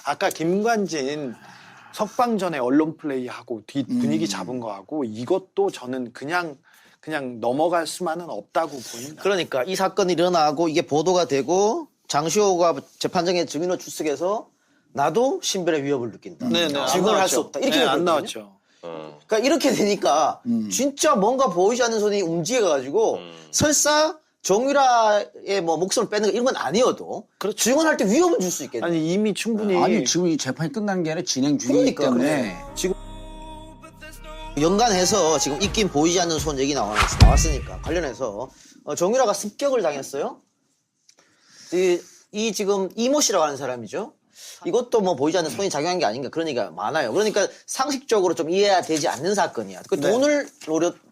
아까 김관진 석방전에 언론 플레이하고 뒷 분위기 잡은 거하고 이것도 저는 그냥 넘어갈 수만은 없다고 보입니다. 그러니까 이 사건이 일어나고 이게 보도가 되고 장시호가 재판장에 증인으로 출석해서 나도 신변의 위협을 느낀다. 증언을 할 수 없다. 이렇게 안 됐거든요. 나왔죠. 그러니까 이렇게 되니까 진짜 뭔가 보이지 않는 손이 움직여가지고 설사 정유라의 뭐 목숨을 뺏는 거 이런 건 아니어도 그렇죠. 증언할 때 위협을 줄 수 있겠네. 아니 이미 충분히 아니 지금 이 재판이 끝난 게 아니라 진행 중이기 그러니까, 때문에 지금 연관해서 지금 있긴 보이지 않는 손 얘기 나왔으니까 관련해서 정유라가 습격을 당했어요. 이 지금 이모 씨라고 하는 사람이죠. 이것도 뭐 보이지 않는 손이 작용한 게 아닌가 그런 얘기가 많아요. 그러니까 상식적으로 좀 이해가 되지 않는 사건이야. 그 돈을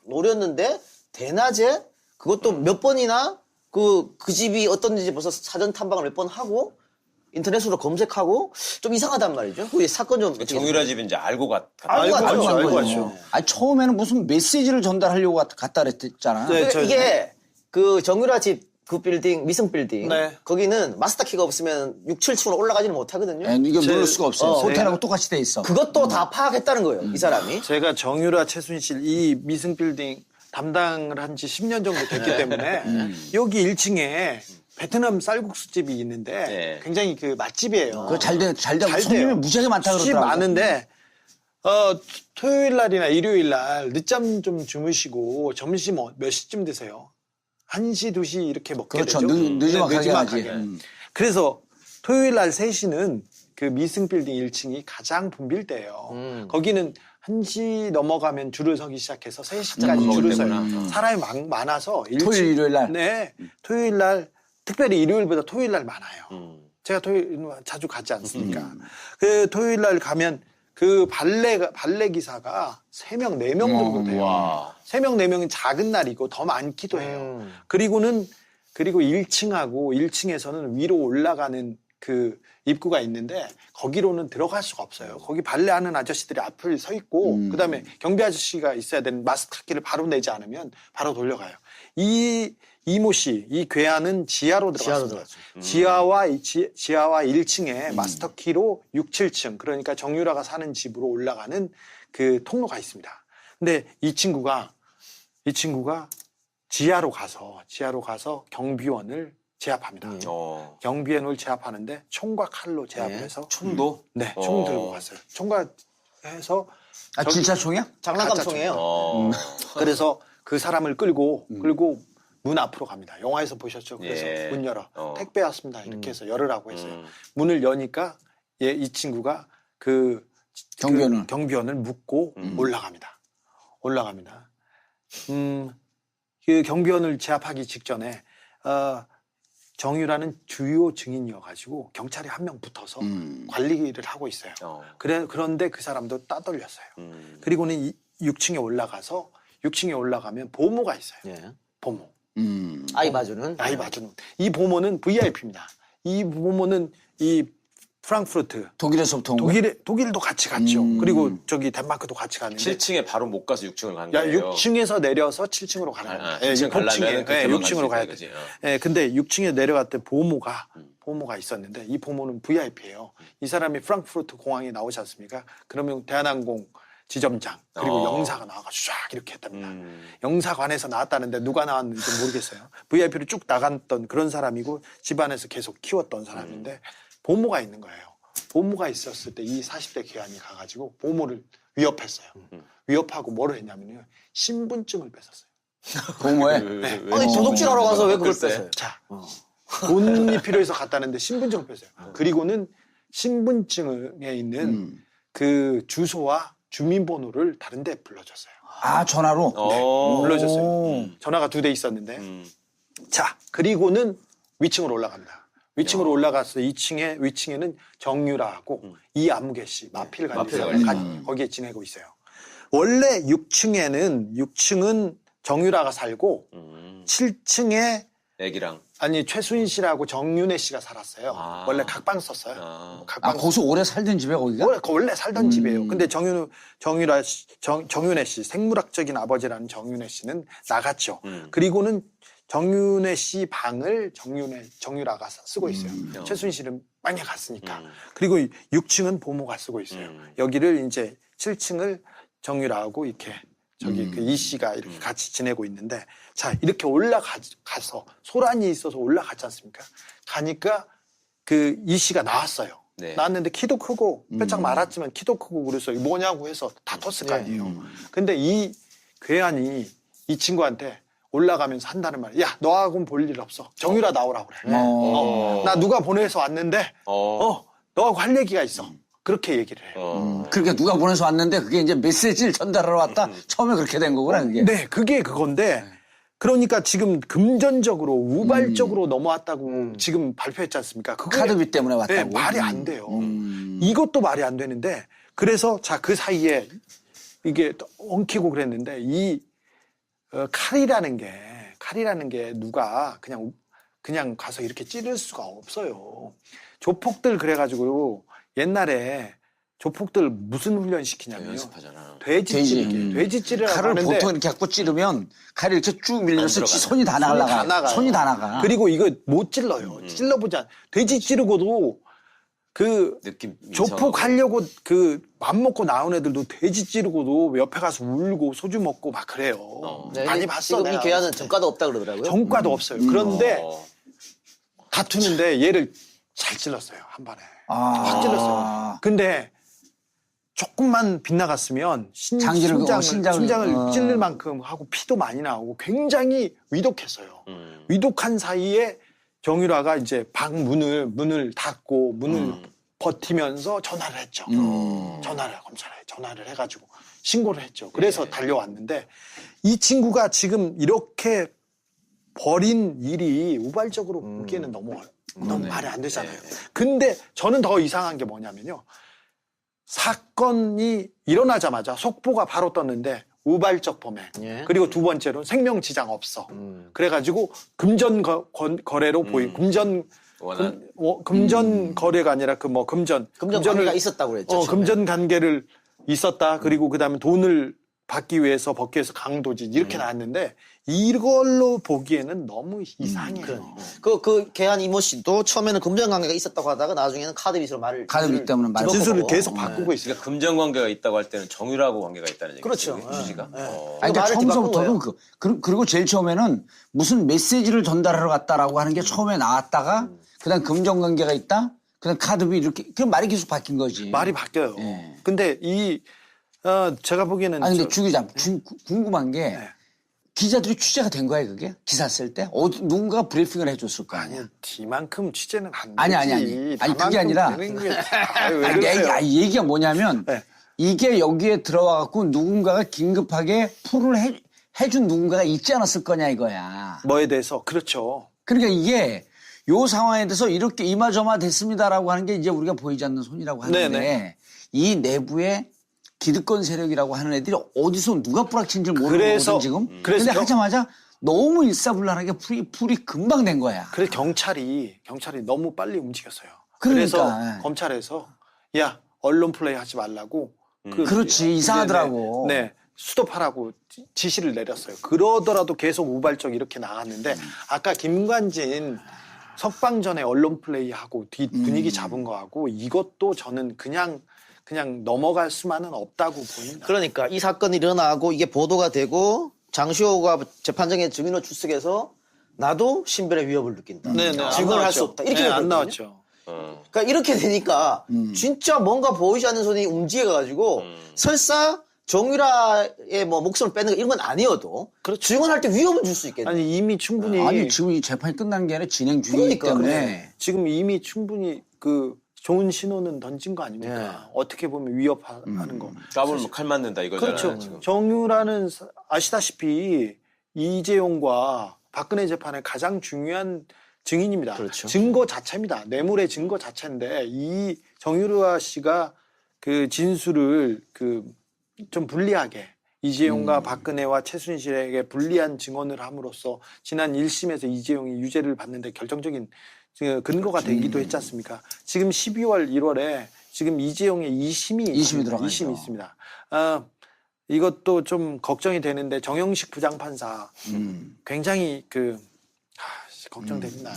노렸는데 대낮에 그것도 몇 번이나 그 집이 어떤 데인지 벌써 사전 탐방을 몇 번 하고 인터넷으로 검색하고 좀 이상하단 말이죠. 그 사건 좀 정유라 집인지 알고 알고 갔죠. 알고 거죠. 갔죠. 아니 처음에는 무슨 메시지를 전달하려고 갔다 그랬잖아. 네. 그러니까 이게 그 정유라 집 그 빌딩 미승 빌딩 네. 거기는 마스터 키가 없으면 6, 7층으로 올라가지는 못하거든요. 이거 누를 수가 없어요. 호텔하고 똑같이 돼 있어. 그것도 다 파악했다는 거예요. 이 사람이. 제가 정유라 최순실 이 미승빌딩 담당을 한 지 10년 정도 됐기 때문에 여기 1층에 베트남 쌀국수집이 있는데 네. 굉장히 그 맛집이에요. 그거 잘 되고 잘 손님이 돼요. 무지하게 많다 수집 그러더라고. 많은데 토요일 날이나 일요일 날 늦잠 좀 주무시고 점심 몇 시쯤 드세요? 1시, 2시 이렇게 먹게 그렇죠. 되죠. 늦지막하게 하지. 그래서 토요일 날 3시는 그 미승빌딩 1층이 가장 붐빌 때예요. 거기는 1시 넘어가면 줄을 서기 시작해서 3시까지 줄을 서요. 사람이 많아서 토요일, 일요일 날? 네. 토요일 날 특별히 일요일보다 토요일 날 많아요. 제가 토요일 자주 가지 않습니까? 그 토요일 날 가면 그 발레 기사가 3명, 4명 정도 돼요. 와. 3명, 4명은 작은 날이고 더 많기도 해요. 그리고 1층에서는 위로 올라가는 그 입구가 있는데 거기로는 들어갈 수가 없어요. 거기 발레하는 아저씨들이 앞을 서 있고 그다음에 경비 아저씨가 있어야 되는 마스터키를 바로 내지 않으면 바로 돌려가요. 이모 씨, 이 괴한은 지하로 들어갔습니다. 지하와 1층에 마스터키로 6, 7층 그러니까 정유라가 사는 집으로 올라가는 그 통로가 있습니다. 근데 이 친구가 지하로 가서 경비원을 제압합니다. 경비원을 제압하는데 총과 칼로 제압을 해서 총도? 네, 총 들고 갔어요. 총과 해서 진짜 총이야? 장난감 총이에요. 그래서 그 사람을 끌고 문 앞으로 갑니다. 영화에서 보셨죠? 그래서 예. 문 열어. 택배 왔습니다. 이렇게 해서 열으라고 했어요. 문을 여니까 이 친구가 그 경비원을 묶고 올라갑니다. 그 경비원을 제압하기 직전에 정유라는 주요 증인이어가지고 경찰이 한 명 붙어서 관리를 하고 있어요. 그런데 그 사람도 따돌렸어요. 그리고는 6층에 올라가면 보모가 있어요. 예. 보모. 아이 봐주는. 이 보모는 VIP입니다. 이 보모는 이 프랑크푸르트 독일에서부터 온 거야? 독일도 같이 갔죠. 그리고 저기 덴마크도 같이 갔는데 7층에 바로 못 가서 6층을 간 야, 거예요. 6층에서 내려서 7층으로 가는 거예요. 7층 가려면 6층으로 가야 돼. 근데 6층에 내려갈 때 보모가 있었는데 이 보모는 VIP예요. 이 사람이 프랑크푸르트 공항에 나오지 않습니까? 그러면 대한항공 지점장 그리고 영사가 나와가지고 쫙 이렇게 했답니다. 영사관에서 나왔다는데 누가 나왔는지 모르겠어요. VIP로 쭉 나갔던 그런 사람이고 집안에서 계속 키웠던 사람인데 보모가 있는 거예요. 보모가 있었을 때 이 40대 괴한이 가가지고 보모를 위협했어요. 위협하고 뭐를 했냐면요. 신분증을 뺏었어요. 보모에? 아니 도둑질하러 가서 왜 그걸 뺏어요? 자, 돈이 필요해서 갔다는데 신분증을 뺏어요. 그리고는 신분증에 있는 그 주소와 주민번호를 다른 데 불러줬어요. 전화로? 불러줬어요. 전화가 2대 있었는데. 자, 그리고는 위층으로 올라갑니다. 위층으로 올라가서 위층에는 정유라하고 이암계 씨, 마필 관리사가 거기에 지내고 있어요. 원래 6층은 정유라가 살고 7층에 애기랑. 최순실하고 정윤혜 씨가 살았어요. 원래 각방 썼어요. 거기서 오래 살던 집에 거기가? 원래 살던 집이에요. 근데 정윤혜 씨, 생물학적인 아버지라는 정윤혜 씨는 나갔죠. 그리고는 정윤회 씨 방을 정유라가 쓰고 있어요. 최순실은 빵에 갔으니까. 그리고 6층은 보모가 쓰고 있어요. 여기를 이제 7층을 정유라하고 이렇게 저기 그 이 씨가 이렇게 같이 지내고 있는데, 자, 이렇게 올라가서 소란이 있어서 올라갔지 않습니까? 가니까 그 이 씨가 나왔어요. 네. 나왔는데 키도 크고 빼짝 말았지만 키도 크고 그래서 뭐냐고 해서 다퉜을 거 아니에요. 근데 이 괴한이 이 친구한테 올라가면서 한다는 말이야. 야, 너하고는 볼 일 없어. 정유라 나오라고 그래. 나 누가 보내서 왔는데 너하고 할 얘기가 있어. 그렇게 얘기를 해요. 그러니까 누가 보내서 왔는데 그게 이제 메시지를 전달하러 왔다. 처음에 그렇게 된 거구나, 그게. 네, 그게 그건데, 그러니까 지금 금전적으로 우발적으로 넘어왔다고 지금 발표했지 않습니까? 그게 카드비 때문에 왔다고. 네, 말이 안 돼요. 이것도 말이 안 되는데, 그래서 자, 그 사이에 이게 또 엉키고 그랬는데, 이 칼이라는 게 누가 그냥 가서 이렇게 찌를 수가 없어요. 조폭들 그래가지고 옛날에 조폭들 무슨 훈련 시키냐면요. 연습하잖아. 돼지찌를 칼을 보통 이렇게 갖고 찌르면 칼이 이렇게 쭉 밀려서 손이 다 나가요. 손이 다 나가. 그리고 이거 못 찔러요. 찔러보지 않아. 돼지 찌르고도 그 느낌 조폭하려고 그 맘먹고 나온 애들도 돼지 찌르고도 옆에 가서 울고 소주 먹고 막 그래요. 많이 봤어. 지금 이 내가. 괴한은 전과도 없다 그러더라고요. 전과도 없어요. 그런데 다투는데 얘를 잘 찔렀어요. 한 번에. 확 찔렀어요. 근데 조금만 빗나갔으면 심장을 찔릴 만큼 하고 피도 많이 나오고 굉장히 위독했어요. 위독한 사이에 정유라가 이제 방 문을 닫고 문을 버티면서 전화를 했죠. 검찰에 전화를 해가지고 신고를 했죠. 그래서 달려왔는데 이 친구가 지금 이렇게 벌인 일이 우발적으로 보기에는 너무 말이 안 되잖아요. 근데 저는 더 이상한 게 뭐냐면요. 사건이 일어나자마자 속보가 바로 떴는데 우발적 범행. 그리고 두 번째로 생명지장 없어. 그래가지고 금전 거래로 보인 금전 거래가 아니라 금전 관계가 있었다고 그랬죠. 금전 관계를 있었다. 그리고 그다음에 돈을 받기 위해서 벗기 위해서 강도지 이렇게 나왔는데 이걸로 보기에는 너무 이상해요. 그 괴한 이모 씨도 처음에는 금전 관계가 있었다고 하다가 나중에는 카드빚으로 카드빚 때문에 말을 진술을 계속 바꾸고 있어요. 그러니까 금전 관계가 있다고 할 때는 정유라하고 관계가 있다는 얘기죠. 그렇죠. 취지가. 아니, 그러니까 말을 처음부터도 그리고 제일 처음에는 무슨 메시지를 전달하러 갔다라고 하는 게 처음에 나왔다가 그다음 금전 관계가 있다. 그다음 카드비 이렇게 그 말이 계속 바뀐 거지. 말이 바뀌어요. 근데 제가 보기에는 아니 근데 주 기자 궁금한 게 기자들이 취재가 된 거야 그게? 기사 쓸 때? 누군가가 브리핑을 해줬을 거 아니야? 뒤만큼 취재는 안 되지. 아니 그게 아니라 얘기가 뭐냐면 이게 여기에 들어와갖고 누군가가 긴급하게 풀을 해준 누군가가 있지 않았을 거냐 이거야. 뭐에 대해서? 그렇죠. 그러니까 이게 요 상황에 대해서 이렇게 이마저마 됐습니다라고 하는 게 이제 우리가 보이지 않는 손이라고 하는데 이 내부에 기득권 세력이라고 하는 애들이 어디서 누가 뿌락친지 모르는 거거든 지금. 그런데 하자마자 너무 일사불란하게 풀이 금방 된 거야. 그래서 경찰이 너무 빨리 움직였어요. 그러니까. 그래서 검찰에서 야 언론 플레이 하지 말라고. 그렇지 이상하더라고. 네. 스톱하라고 지시를 내렸어요. 그러더라도 계속 우발적 이렇게 나갔는데 아까 김관진 석방 전에 언론 플레이하고 뒤 분위기 잡은 거하고 이것도 저는 그냥 넘어갈 수만은 없다고 보입니다. 그러니까 이 사건이 일어나고 이게 보도가 되고 장시호가 재판정에 증인으로 출석해서 나도 신변의 위협을 느낀다. 증언을 할 수 없다. 이렇게 안 나왔죠. 그러니까 이렇게 되니까 진짜 뭔가 보이지 않는 손이 움직여가지고 설사 정유라의 목숨을 빼는 거 이런 건 아니어도 증언할 때 위협을 줄 수 있겠네. 아니 이미 충분히 아니 지금 이 재판이 끝난 게 아니라 진행 중이기 때문에 지금 이미 충분히 좋은 신호는 던진 거 아닙니까? 어떻게 보면 위협하는 거. 까불면 칼 맞는다 이거잖아요. 그렇죠. 지금. 정유라는 아시다시피 이재용과 박근혜 재판의 가장 중요한 증인입니다. 그렇죠. 증거 자체입니다. 뇌물의 증거 자체인데 이 정유라 씨가 그 진술을 좀 불리하게 이재용과 박근혜와 최순실에게 불리한 증언을 함으로써 지난 1심에서 이재용이 유죄를 받는데 결정적인 근거가 되기도 했지 않습니까? 지금 12월 1월에 지금 이재용의 2심이 들어가죠. 2심이 있습니다. 이것도 좀 걱정이 되는데 정영식 부장판사 굉장히 걱정됩니다.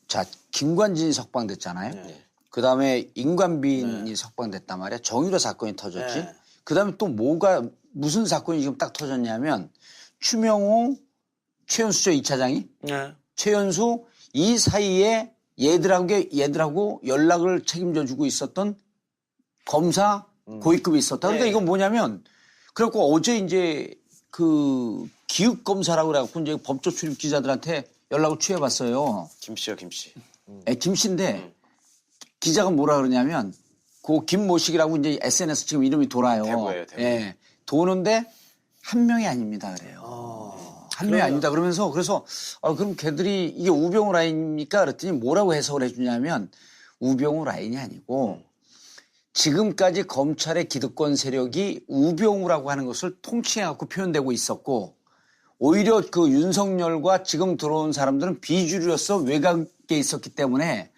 자, 김관진이 석방됐잖아요. 네. 그다음에 임관빈이 석방됐단 말이야. 정유라 사건이 터졌지. 네. 그다음에 또 무슨 사건이 지금 딱 터졌냐면 추명호, 최연수 저 2차장이 네. 최연수 이 사이에 얘들하고 연락을 책임져 주고 있었던 검사 고위급이 있었다. 그러니까 네. 이건 뭐냐면 그래갖고 어제 이제 그 기획검사라고 그래갖고 이제 법조 출입 기자들한테 연락을 취해봤어요. 김씨요, 김씨. 김 씨인데 기자가 뭐라 그러냐면 그 김모식이라고 이제 SNS 지금 이름이 돌아요. 대구예요, 대구. 예. 도는데 한 명이 아닙니다 그래요. 한 명이 아닙니다. 그러면서 그래서 그럼 걔들이 이게 우병우 라인입니까? 그랬더니 뭐라고 해석을 해주냐면 우병우 라인이 아니고 지금까지 검찰의 기득권 세력이 우병우라고 하는 것을 통칭해갖고 표현되고 있었고 오히려 그 윤석열과 지금 들어온 사람들은 비주류로서 외곽에 있었기 때문에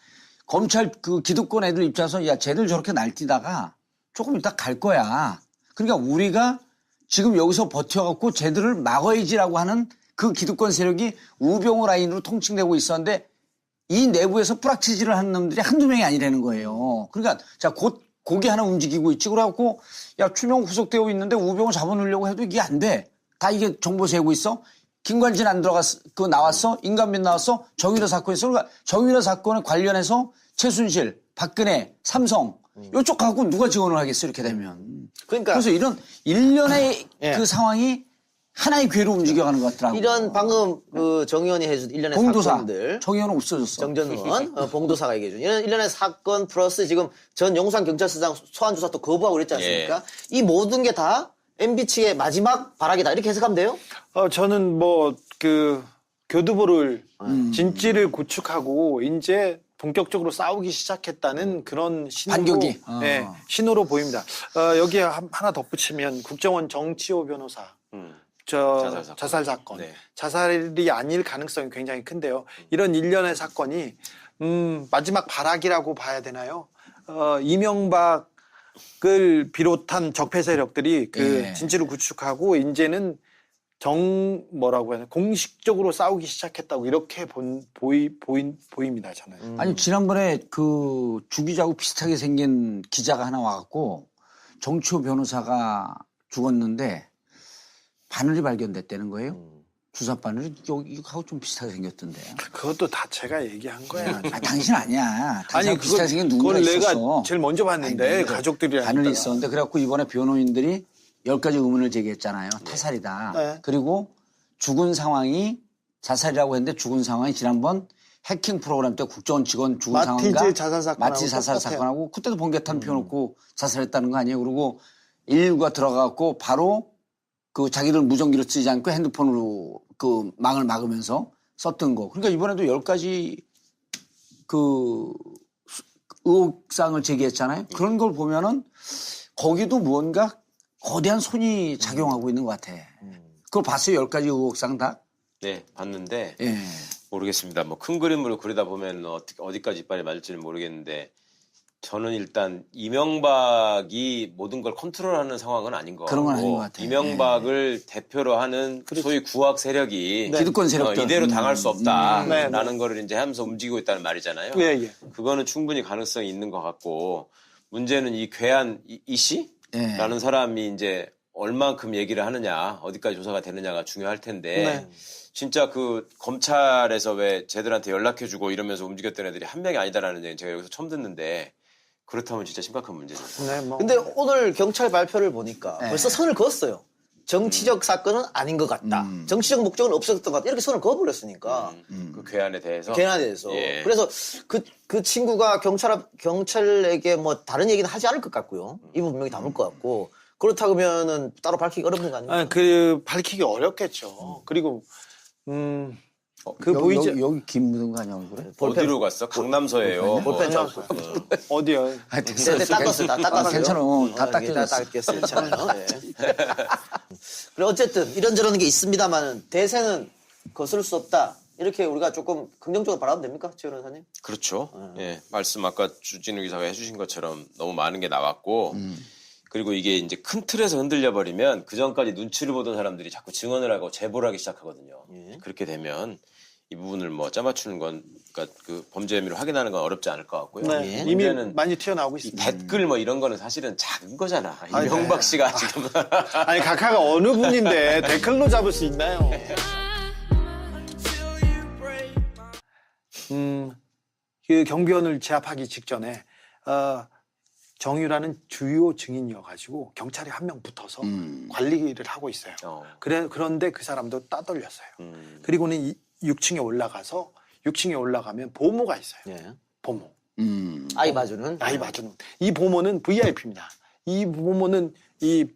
검찰 그 기득권 애들 입장에서 야 쟤들 저렇게 날뛰다가 조금 이따 갈 거야. 그러니까 우리가 지금 여기서 버텨갖고 쟤들을 막아야지라고 하는 그 기득권 세력이 우병우 라인으로 통칭되고 있었는데 이 내부에서 뿌락치지를 하는 놈들이 한두 명이 아니라는 거예요. 그러니까 자 곧 고개 하나 움직이고 있지. 그래갖고 야 추명 후속되고 있는데 우병우 잡아놓으려고 해도 이게 안 돼. 다 이게 정보 세우고 있어. 김관진 안 들어갔어. 그거 나왔어. 임관빈 나왔어. 정유라 사건 있어. 그러니까 정유라 사건에 관련해서 최순실, 박근혜, 삼성 이쪽하고 누가 지원을 하겠어 이렇게 되면. 그러니까 그래서 이런 일련의 예. 그 상황이 하나의 궤로 움직여가는 것 같더라고요. 이런 방금 그 정의원이 해준 일련의 봉도사. 사건들. 정의원은 없어졌어. 정전 의원, 봉도사가 얘기해준 이런 일련의 사건 플러스 지금 전 용산 경찰서장 소환 조사 또 거부하고 그랬지 않습니까? 이 모든 게 다 MB 측의 마지막 발악이다 이렇게 해석하면 돼요? 저는 뭐 그 교두보를 진지를 구축하고 이제 본격적으로 싸우기 시작했다는 그런 신호로, 반격이. 네, 신호로 보입니다. 여기에 하나 덧붙이면 국정원 정치호 변호사 자살 사건. 네. 자살이 아닐 가능성이 굉장히 큰데요. 이런 일련의 사건이 마지막 발악이라고 봐야 되나요? 이명박을 비롯한 적폐 세력들이 그 예. 진지를 구축하고 이제는 뭐라고 해야 되나 공식적으로 싸우기 시작했다고 이렇게 보입니다 저는. 아니 지난번에 그 주기자하고 비슷하게 생긴 기자가 하나 와갖고 정치호 변호사가 죽었는데 바늘이 발견됐다는 거예요. 주사 바늘이 이거하고 좀 비슷하게 생겼던데. 그것도 다 제가 얘기한 거야. 당신 아니야. 아니 비슷하게 생긴 누군가 그걸 내가 있었어. 제일 먼저 봤는데 아니, 가족들이랑 바늘이 있었는데 그래갖고 이번에 변호인들이 10가지 의문을 제기했잖아요. 타살이다. 네. 그리고 죽은 상황이 자살이라고 했는데 죽은 상황이 지난번 해킹 프로그램 때 국정원 직원 죽은 마티즈 상황과 자살 사건하고 마티즈 자살 똑같아요. 사건하고 그때도 번개탄 피워놓고 자살했다는 거 아니에요. 그리고 119가 들어가갖고 바로 그 자기들 무전기를 쓰지 않고 핸드폰으로 그 망을 막으면서 썼던 거. 그러니까 이번에도 10가지 그 의혹상을 제기했잖아요. 그런 걸 보면은 거기도 무언가 거대한 손이 작용하고 있는 것 같아. 그걸 봤어요? 10가지 의혹상 다? 네, 봤는데 예. 모르겠습니다. 뭐 큰 그림으로 그리다 보면 어디까지 이빨이 맞을지는 모르겠는데 저는 일단 이명박이 모든 걸 컨트롤하는 상황은 아닌 것 그런 건 같고 아닌 것 같아요. 이명박을 대표로 하는 소위 구악 세력이 기득권 세력들. 이대로 당할 수 없다라는 네, 네. 거를 이제 하면서 움직이고 있다는 말이잖아요. 예, 예. 그거는 충분히 가능성이 있는 것 같고 문제는 이 괴한 이 씨라는 예. 사람이 이제 얼만큼 얘기를 하느냐 어디까지 조사가 되느냐가 중요할 텐데 네. 진짜 그 검찰에서 왜 쟤들한테 연락해주고 이러면서 움직였던 애들이 한 명이 아니다라는 얘기 제가 여기서 처음 듣는데 그렇다면 진짜 심각한 문제죠. 네, 뭐. 근데 오늘 경찰 발표를 보니까 벌써 선을 그었어요. 정치적 사건은 아닌 것 같다. 정치적 목적은 없었던 것 같다. 이렇게 선을 그어버렸으니까. 그 괴한에 대해서. 걔네에 대해서. 예. 그래서 그 친구가 경찰에게 뭐 다른 얘기는 하지 않을 것 같고요. 이분 분명히 담을 것 같고. 그렇다 그러면은 따로 밝히기 어렵는 거 아닙니까? 밝히기 어렵겠죠. 그리고 그 보이지 여기 김 묻은 거 아니야 얼굴에? 어디로 갔어? 강남서예요. 볼펜 뭐, 좀. 어디요? 네, 닦았어요. 다 닦았어요. 괜찮아. 다 닦여졌어. 닦였어요. 괜찮아요. 네. 그래 어쨌든 이런저런 게 있습니다만은 대세는 거스를 수 없다. 이렇게 우리가 조금 긍정적으로 바라보면 됩니까? 최 변호사님? 그렇죠. 예. 말씀 아까 주진우 기사가 해주신 것처럼 너무 많은 게 나왔고 그리고 이게 이제 큰 틀에서 흔들려 버리면 그 전까지 눈치를 보던 사람들이 자꾸 증언을 하고 제보를 하기 시작하거든요. 그렇게 되면 이 부분을 뭐 짜맞추는 건 그러니까 그 범죄 혐의를 확인하는 건 어렵지 않을 것 같고요. 네. 예. 이미 문제는 많이 튀어나오고 이 있습니다. 댓글 뭐 이런 거는 사실은 작은 거잖아. 아니, 이명박 네. 씨가 지금 아니 각하가 어느 분인데 댓글로 잡을 수 있나요? 그 경비원을 제압하기 직전에 정유라는 주요 증인이어가지고 경찰이 한 명 붙어서 관리를 하고 있어요. 그런데 그 사람도 따돌렸어요. 그리고는 6층에 올라가서 6층에 올라가면 보모가 있어요. 예. 보모. 아이 봐주는. 나이 봐주는. 이 보모는 VIP입니다. 이 보모는 이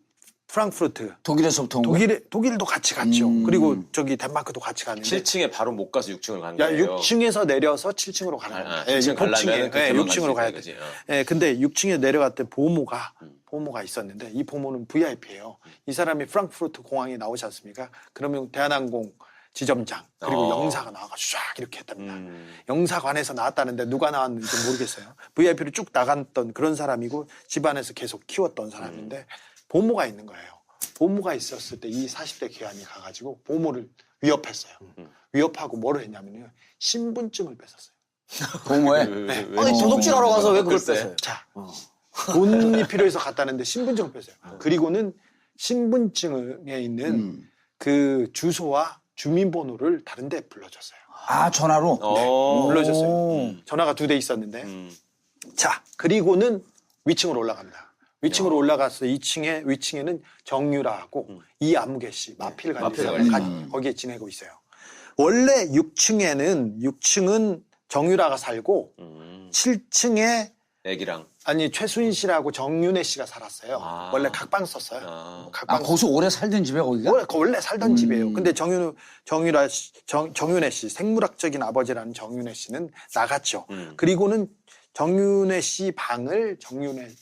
프랑크푸르트 독일에서부터 온 독일도 같이 갔죠. 그리고 저기 덴마크도 같이 갔는데 7층에 바로 못 가서 6층을 가는 야, 거예요. 6층에서 내려서 7층으로 가는 겁니다. 7층 가려면 네, 6층으로 가야 돼. 지 근데 6층에 내려갈 때 보모가 있었는데 이 보모는 VIP예요. 이 사람이 프랑크푸르트 공항에 나오지 않습니까? 그러면 대한항공 지점장 그리고 영사가 나와가지고 쫙 이렇게 했답니다. 영사관에서 나왔다는데 누가 나왔는지 모르겠어요. VIP로 쭉 나갔던 그런 사람이고 집안에서 계속 키웠던 사람인데 보모가 있는 거예요. 보모가 있었을 때 이 40대 귀환이 가가지고 보모를 위협했어요. 위협하고 뭐를 했냐면요. 신분증을 뺏었어요. 보모에. 아니 도둑질하러 가서 왜 그걸 뺐어요? 자, 돈이 필요해서 갔다는데 신분증을 뺐어요. 그리고는 신분증에 있는 그 주소와 주민번호를 다른 데 불러줬어요. 아, 전화로? 불러줬어요. 전화가 2대 있었는데. 자, 그리고는 위층으로 올라갑니다. 위층으로 올라가서 위층에는 정유라하고 이아무개 씨, 마필 관리사가 거기에 지내고 있어요. 원래 6층은 정유라가 살고 7층에 애기랑 최수인 씨라고 정윤혜 씨가 살았어요. 원래 각방 썼어요. 거기서 오래 살던 집에 거기가? 원래 살던 집이에요. 근데 정윤혜 씨, 생물학적인 아버지라는 정윤혜 씨는 나갔죠. 그리고는 정윤혜 씨 방을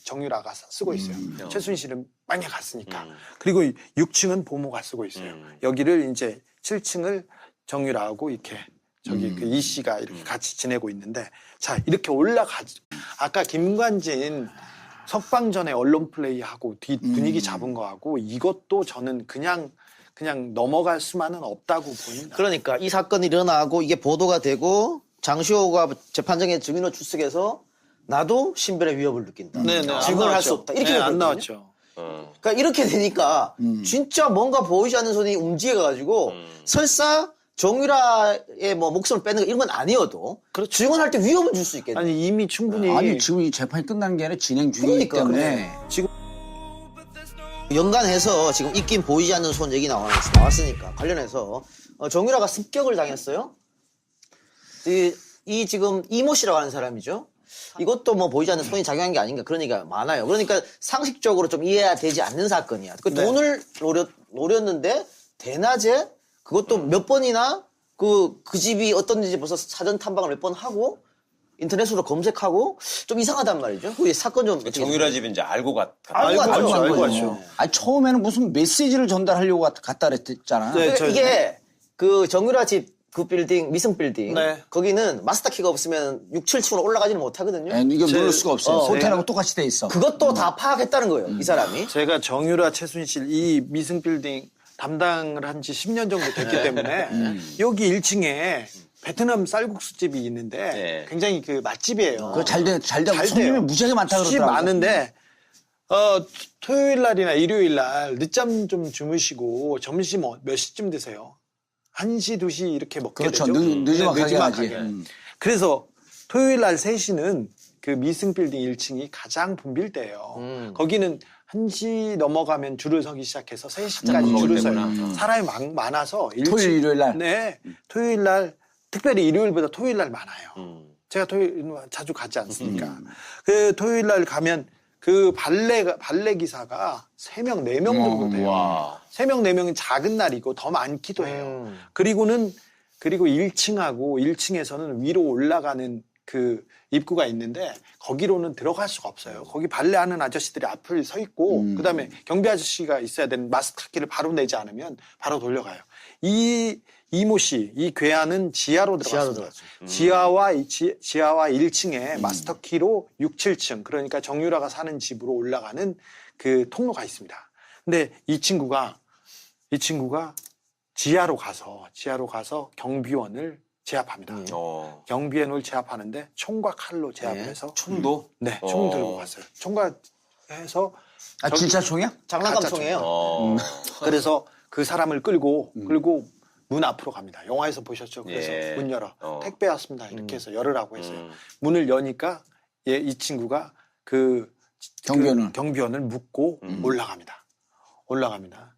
정유라가 쓰고 있어요. 최수인 씨는 빵에 갔으니까. 그리고 6층은 보모가 쓰고 있어요. 여기를 이제 7층을 정유라하고 이렇게 그 이 씨가 이렇게 같이 지내고 있는데 자, 이렇게 올라가죠. 아까 김관진 석방전에 언론 플레이하고 뒤 분위기 잡은 거하고 이것도 저는 그냥 넘어갈 수만은 없다고 보입니다. 그러니까 이 사건이 일어나고 이게 보도가 되고 장시호가 재판정에 증인으로 출석해서 나도 신변의 위협을 느낀다. 증언을 할 수 없다. 이렇게 안 됐거든요. 나왔죠. 그러니까 이렇게 되니까 진짜 뭔가 보이지 않는 손이 움직여가지고 설사 정유라의 뭐 목숨을 뺏는 거 이런 건 아니어도 증언할 때 위협을 줄 수 있겠네. 아니 이미 충분히 아니, 지금 이 재판이 끝난 게 아니라 진행 중이기 그러니까, 때문에. 지금 연관해서 지금 있긴 보이지 않는 손 얘기 나왔으니까 관련해서 정유라가 습격을 당했어요. 이 지금 이모 씨라고 하는 사람이죠. 이것도 뭐 보이지 않는 손이 작용한 게 아닌가 그런 얘기가 많아요. 그러니까 상식적으로 좀 이해가 되지 않는 사건이야. 그 돈을 노렸는데 대낮에 그것도 몇 번이나 그 집이 어떤지 벌써 사전 탐방을 몇 번 하고 인터넷으로 검색하고 좀 이상하단 말이죠. 그 사건 좀 정유라 집인 이제 알고 알고 갔죠. 알고 거죠. 갔죠. 아니, 처음에는 무슨 메시지를 전달하려고 갔다 그랬잖아. 네. 그러니까 이게 그 정유라 집 그 빌딩 미성 빌딩 네. 거기는 마스터 키가 없으면 6, 7층으로 올라가지는 못하거든요. 이게 누를 수가 없어요. 호텔하고 똑같이 돼 있어. 그것도 다 파악했다는 거예요. 이 사람이. 제가 정유라 최순실 이 미승 빌딩 담당을 한 지 10년 정도 됐기 때문에 여기 1층에 베트남 쌀국수집이 있는데 굉장히 그 맛집이에요. 그거 잘 되고 손님이 돼요. 무지하게 많다 수십 그러더라고요. 많은데 토요일 날이나 일요일 날 늦잠 좀 주무시고 점심 몇 시쯤 드세요? 1시, 2시 이렇게 먹게 그렇죠. 되죠. 늦지막하게 하지. 그래서 토요일 날 3시는 그 미승 빌딩 1층이 가장 붐빌 때예요. 거기는 1시 넘어가면 줄을 서기 시작해서 3시까지 줄을 서요. 사람이 많아서 토요일, 일요일 날? 네. 토요일 날 특별히 일요일보다 토요일 날 많아요. 제가 토요일 자주 가지 않습니까? 그 토요일 날 가면 그 발레 기사가 3명, 4명 정도 돼요. 3명, 4명은 작은 날이고 더 많기도 해요. 그리고 1층에서는 위로 올라가는 그 입구가 있는데 거기로는 들어갈 수가 없어요. 거기 발레하는 아저씨들이 앞을 서 있고 그다음에 경비 아저씨가 있어야 되는 마스터키를 바로 내지 않으면 바로 돌려가요. 이모 씨, 이 괴한은 지하로 들어갔습니다. 지하와 1층에 마스터키로 6, 7층 그러니까 정유라가 사는 집으로 올라가는 그 통로가 있습니다. 근데 이 친구가 지하로 가서 경비원을 제압합니다. 경비원을 경비원을 제압하는데 총과 칼로 제압을 네. 해서 총도? 네, 총 들고 갔어요. 총과 해서 아, 진짜 총이야? 장난감 가짜 총이에요. 그래서 그 사람을 끌고 문 앞으로 갑니다. 영화에서 보셨죠? 그래서 예. 문 열어. 택배 왔습니다. 이렇게 해서 열으라고 했어요. 문을 여니까 이 친구가 그 경비원을. 경비원을 묶고 올라갑니다.